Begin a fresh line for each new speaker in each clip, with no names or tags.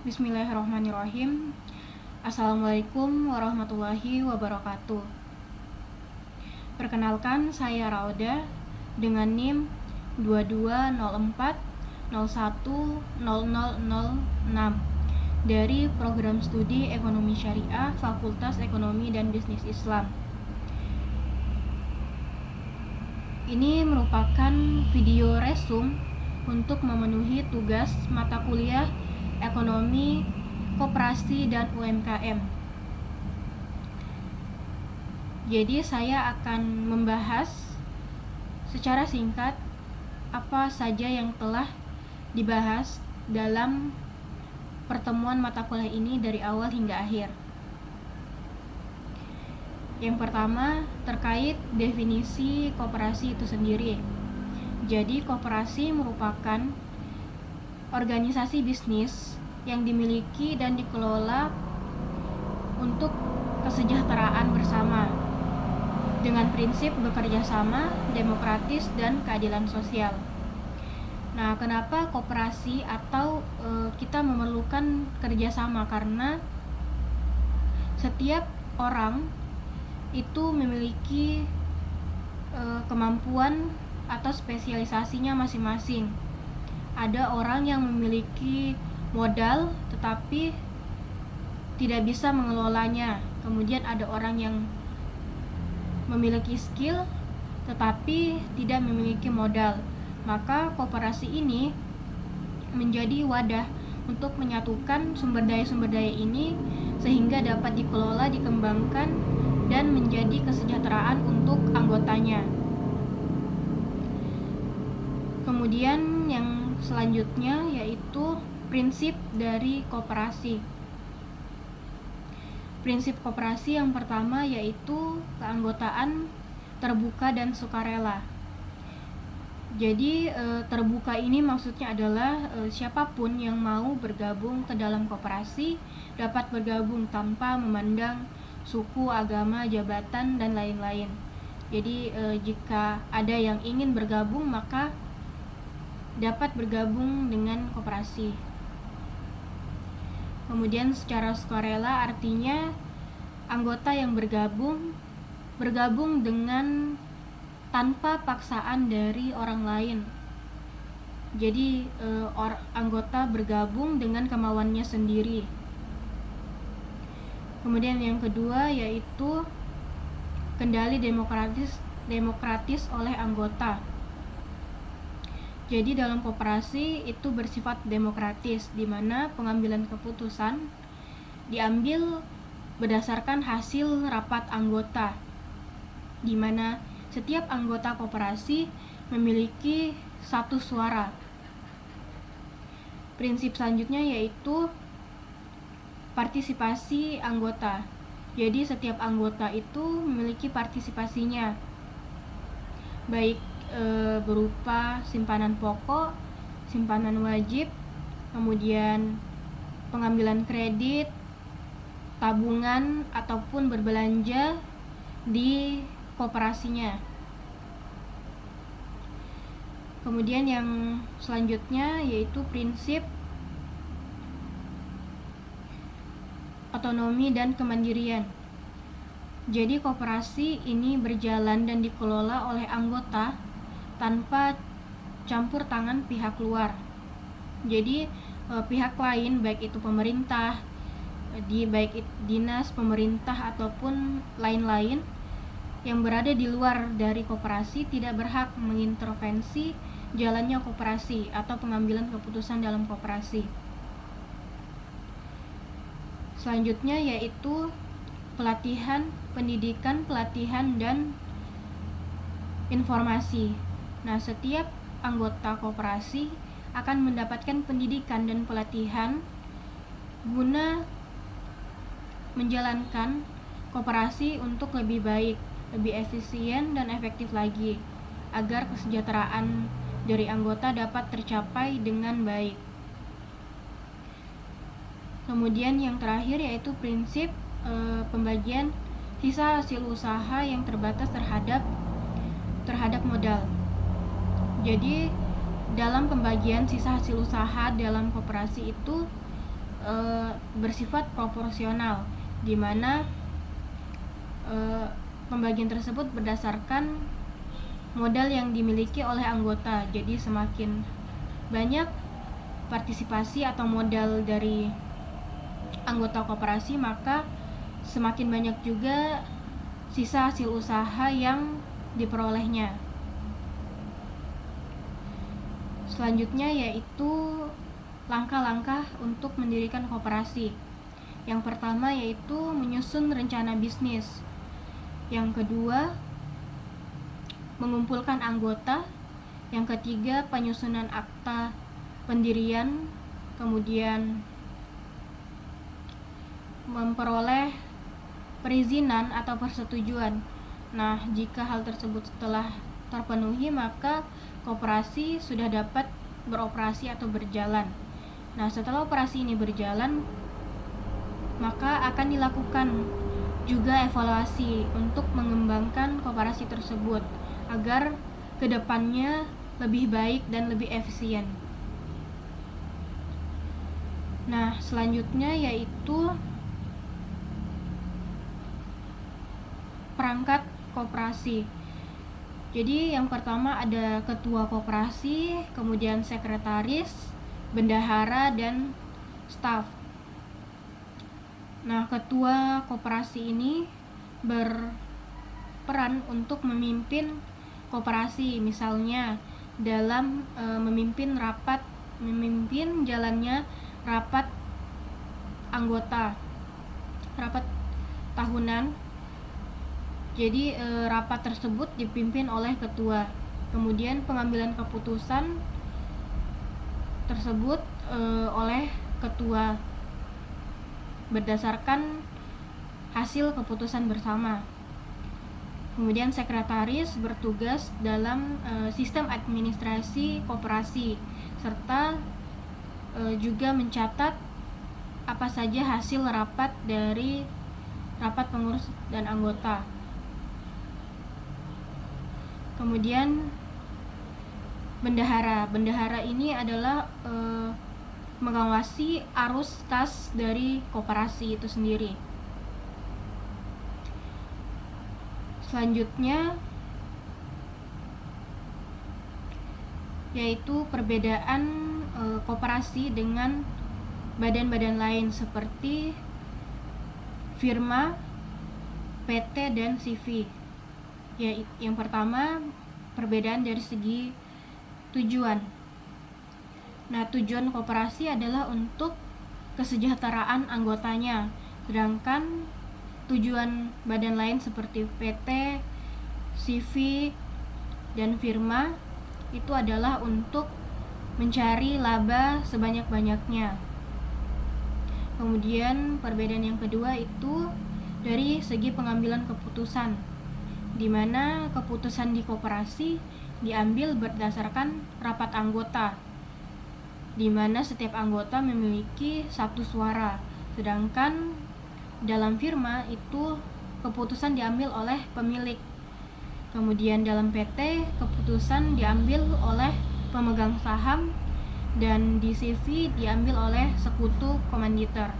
Bismillahirrahmanirrahim. Assalamualaikum warahmatullahi wabarakatuh. Perkenalkan, saya Rauda dengan NIM 2204010006 dari Program Studi Ekonomi Syariah Fakultas Ekonomi dan Bisnis Islam. Ini merupakan video resume untuk memenuhi tugas mata kuliah Ekonomi, Koperasi, dan UMKM. Jadi saya akan membahas secara singkat apa saja yang telah dibahas dalam pertemuan mata kuliah ini dari awal hingga akhir. Yang pertama, terkait definisi koperasi itu sendiri. Jadi koperasi merupakan organisasi bisnis yang dimiliki dan dikelola untuk kesejahteraan bersama dengan prinsip bekerja sama, demokratis, dan keadilan sosial. Nah, kenapa koperasi atau kita memerlukan kerjasama? Karena setiap orang itu memiliki kemampuan atau spesialisasinya masing-masing. Ada orang yang memiliki modal tetapi tidak bisa mengelolanya. Kemudian ada orang yang memiliki skill tetapi tidak memiliki modal. Maka koperasi ini menjadi wadah untuk menyatukan sumber daya ini sehingga dapat dikelola, dikembangkan, dan menjadi kesejahteraan untuk anggotanya. Kemudian yang selanjutnya yaitu prinsip dari koperasi. Prinsip koperasi yang pertama yaitu keanggotaan terbuka dan sukarela. Jadi terbuka ini maksudnya adalah siapapun yang mau bergabung ke dalam koperasi dapat bergabung tanpa memandang suku, agama, jabatan, dan lain-lain. Jadi jika ada yang ingin bergabung maka dapat bergabung dengan koperasi. Kemudian secara sukarela artinya anggota yang bergabung dengan tanpa paksaan dari orang lain. Jadi anggota bergabung dengan kemauannya sendiri. Kemudian yang kedua yaitu kendali demokratis oleh anggota. Jadi dalam koperasi itu bersifat demokratis, di mana pengambilan keputusan diambil berdasarkan hasil rapat anggota, di mana setiap anggota koperasi memiliki satu suara. Prinsip selanjutnya yaitu partisipasi anggota. Jadi setiap anggota itu memiliki partisipasinya, baik berupa simpanan pokok, simpanan wajib, kemudian pengambilan kredit, tabungan, ataupun berbelanja di koperasinya. Kemudian yang selanjutnya yaitu prinsip otonomi dan kemandirian. Jadi koperasi ini berjalan dan dikelola oleh anggota tanpa campur tangan pihak luar. Jadi pihak lain, baik itu pemerintah, baik dinas, pemerintah, ataupun lain-lain yang berada di luar dari koperasi tidak berhak mengintervensi jalannya koperasi atau pengambilan keputusan dalam koperasi. Selanjutnya yaitu pelatihan, pendidikan, pelatihan, dan informasi. Nah, setiap anggota koperasi akan mendapatkan pendidikan dan pelatihan guna menjalankan koperasi untuk lebih baik, lebih efisien dan efektif lagi, agar kesejahteraan dari anggota dapat tercapai dengan baik. Kemudian yang terakhir yaitu prinsip pembagian sisa hasil usaha yang terbatas terhadap modal. Jadi dalam pembagian sisa hasil usaha dalam koperasi itu bersifat proporsional, di mana pembagian tersebut berdasarkan modal yang dimiliki oleh anggota. Jadi semakin banyak partisipasi atau modal dari anggota koperasi, maka semakin banyak juga sisa hasil usaha yang diperolehnya. Selanjutnya yaitu langkah-langkah untuk mendirikan koperasi. Yang pertama yaitu menyusun rencana bisnis. Yang kedua, mengumpulkan anggota. Yang ketiga, penyusunan akta pendirian. Kemudian memperoleh perizinan atau persetujuan. Nah, jika hal tersebut telah terpenuhi, maka koperasi sudah dapat beroperasi atau berjalan. Nah, setelah operasi ini berjalan, maka akan dilakukan juga evaluasi untuk mengembangkan koperasi tersebut agar kedepannya lebih baik dan lebih efisien. Nah, selanjutnya yaitu perangkat koperasi. Jadi yang pertama ada ketua koperasi, kemudian sekretaris, bendahara, dan staf. Nah, ketua koperasi ini berperan untuk memimpin koperasi, misalnya dalam memimpin jalannya rapat anggota, rapat tahunan. Jadi rapat tersebut dipimpin oleh ketua. Kemudian pengambilan keputusan tersebut oleh ketua berdasarkan hasil keputusan bersama. Kemudian sekretaris bertugas dalam sistem administrasi koperasi serta juga mencatat apa saja hasil rapat dari rapat pengurus dan anggota. Kemudian bendahara ini adalah mengawasi arus kas dari koperasi itu sendiri. Selanjutnya yaitu perbedaan koperasi dengan badan-badan lain seperti firma, PT, dan CV. Ya, yang pertama perbedaan dari segi tujuan. Nah, tujuan koperasi adalah untuk kesejahteraan anggotanya, sedangkan tujuan badan lain seperti PT, CV, dan firma itu adalah untuk mencari laba sebanyak-banyaknya. Kemudian perbedaan yang kedua itu dari segi pengambilan keputusan, di mana keputusan di koperasi diambil berdasarkan rapat anggota, di mana setiap anggota memiliki satu suara, sedangkan dalam firma itu keputusan diambil oleh pemilik. Kemudian dalam PT keputusan diambil oleh pemegang saham, dan di CV diambil oleh sekutu komanditer.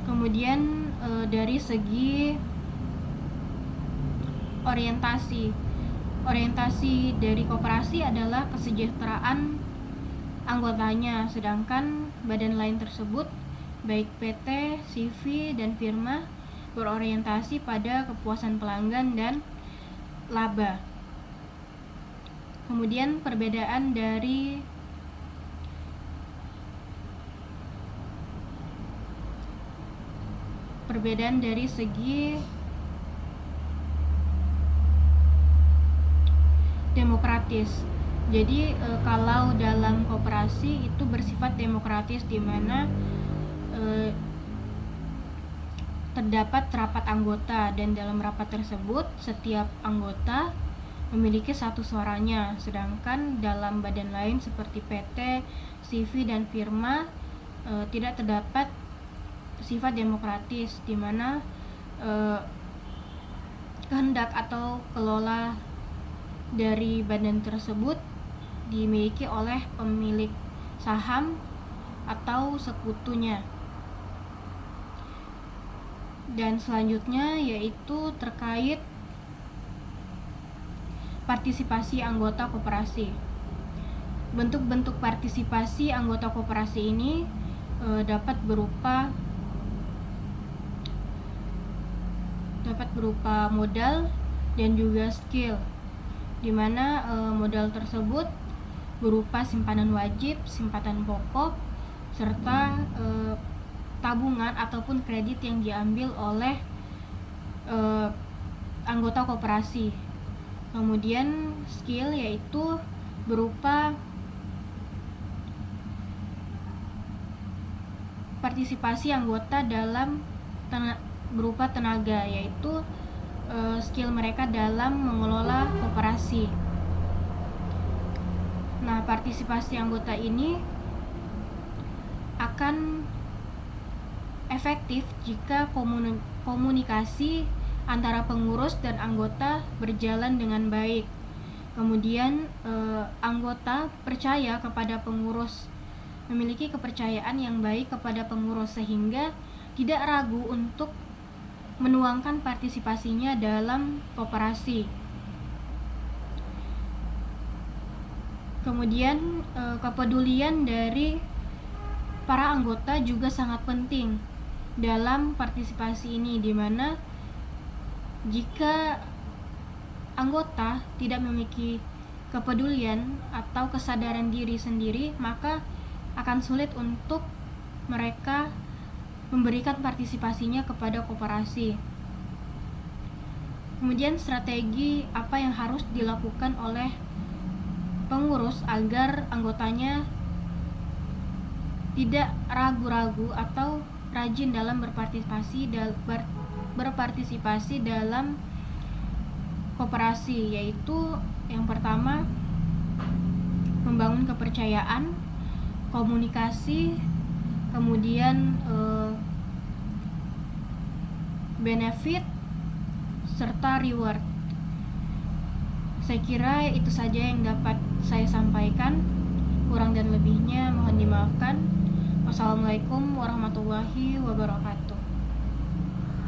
Kemudian dari segi orientasi dari koperasi adalah kesejahteraan anggotanya, sedangkan badan lain tersebut baik PT, CV, dan firma berorientasi pada kepuasan pelanggan dan laba. Kemudian perbedaan dari segi demokratis. Jadi kalau dalam koperasi itu bersifat demokratis, di mana terdapat rapat anggota, dan dalam rapat tersebut setiap anggota memiliki satu suaranya, sedangkan dalam badan lain seperti PT, CV, dan firma tidak terdapat sifat demokratis, di mana kehendak atau kelola dari badan tersebut dimiliki oleh pemilik saham atau sekutunya. Dan selanjutnya yaitu terkait partisipasi anggota koperasi. Bentuk-bentuk partisipasi anggota koperasi ini dapat berupa modal dan juga skill, di mana modal tersebut berupa simpanan wajib, simpanan pokok, serta tabungan ataupun kredit yang diambil oleh anggota koperasi. Kemudian skill yaitu berupa partisipasi anggota dalam berupa tenaga, yaitu skill mereka dalam mengelola koperasi. Nah, partisipasi anggota ini akan efektif jika komunikasi antara pengurus dan anggota berjalan dengan baik. Kemudian anggota percaya kepada pengurus, memiliki kepercayaan yang baik kepada pengurus, sehingga tidak ragu untuk menuangkan partisipasinya dalam koperasi. Kemudian kepedulian dari para anggota juga sangat penting dalam partisipasi ini, di mana jika anggota tidak memiliki kepedulian atau kesadaran diri sendiri, maka akan sulit untuk mereka memberikan partisipasinya kepada koperasi. Kemudian strategi apa yang harus dilakukan oleh pengurus agar anggotanya tidak ragu-ragu atau rajin dalam berpartisipasi dalam koperasi, yaitu yang pertama membangun kepercayaan, komunikasi, kemudian benefit serta reward. Saya kira itu saja yang dapat saya sampaikan. Kurang dan lebihnya mohon dimaafkan. Wassalamualaikum warahmatullahi wabarakatuh.